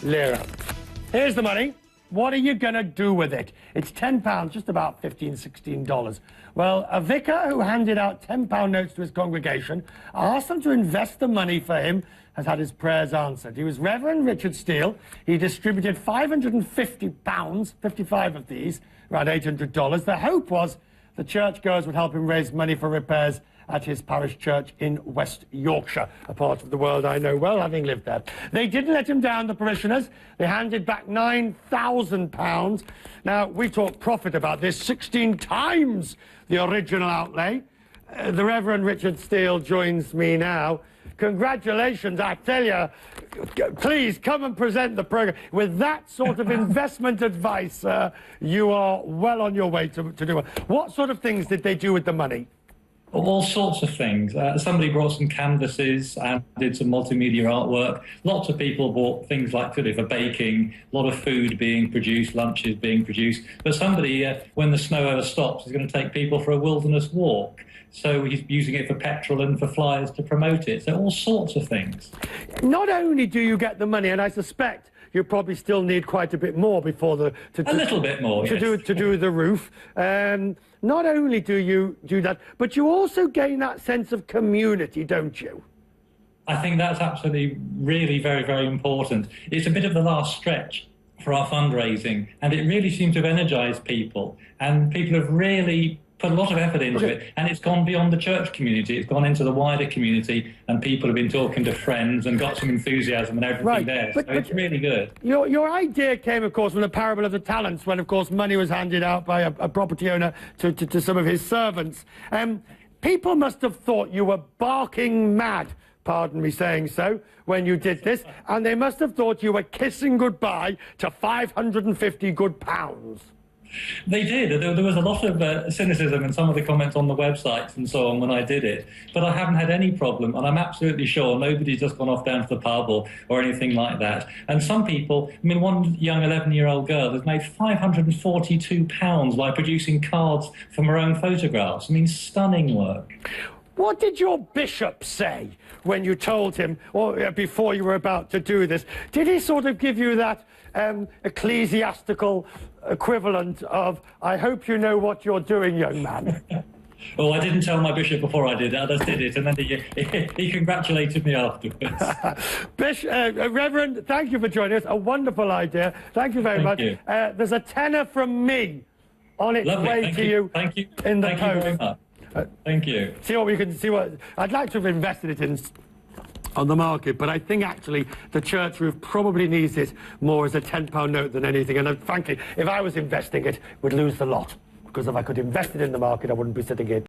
lira. Here's the money. What are you going to do with it? It's £10, just about $15, $16. Well, a vicar who handed out £10 notes to his congregation, asked them to invest the money for him, has had his prayers answered. He was Reverend Richard Steele. He distributed £550, 55 of these, around $800. The hope was the churchgoers would help him raise money for repairs at his parish church in West Yorkshire, a part of the world I know well, having lived there. They didn't let him down, the parishioners. They handed back £9,000. Now, we talk profit about this, 16 times the original outlay. The Reverend Richard Steele joins me now. Congratulations, I tell you. Please come and present the programme. With that sort of investment advice, you are well on your way to do it. What sort of things did they do with the money? All sorts of things. Somebody brought some canvases and did some multimedia artwork. Lots of people bought things like for baking, a lot of food being produced, lunches being produced. But somebody, when the snow ever stops, is going to take people for a wilderness walk. So he's using it for petrol and for flyers to promote it. So all sorts of things. Not only do you get the money, and I suspect you probably still need quite a bit more before a little bit more, to yes. do the roof. Not only do you do that, but you also gain that sense of community, don't you? I think that's absolutely really very, very important. It's a bit of the last stretch for our fundraising, and it really seems to have energised people, and people have really put a lot of effort into it, and it's gone beyond the church community. It's gone into the wider community, and people have been talking to friends and got some enthusiasm and everything there. So it's really good. Your idea came, of course, from the parable of the talents, when, of course, money was handed out by a property owner to some of his servants. People must have thought you were barking mad, pardon me saying so, when you did this, and they must have thought you were kissing goodbye to 550 good pounds. They did. There was a lot of cynicism in some of the comments on the websites and so on when I did it. But I haven't had any problem, and I'm absolutely sure nobody's just gone off down to the pub or anything like that. And some people, I mean, one young 11-year-old girl has made £542 by producing cards from her own photographs. I mean, stunning work. What did your bishop say when you told him, or before you were about to do this? Did he sort of give you that ecclesiastical equivalent of, I hope you know what you're doing, young man? Well, I didn't tell my bishop before I did it. I just did it, and then he congratulated me afterwards. Reverend, thank you for joining us. A wonderful idea. Thank you very much. There's a tenner from me on its way to you. Thank you. In the post. post. You very much. Thank you. See what we can see. What I'd like to have invested it in on the market, but I think actually the church roof probably needs it more as a £10 note than anything. And frankly, if I was investing it, we'd lose the lot, because if I could invest it in the market, I wouldn't be sitting here.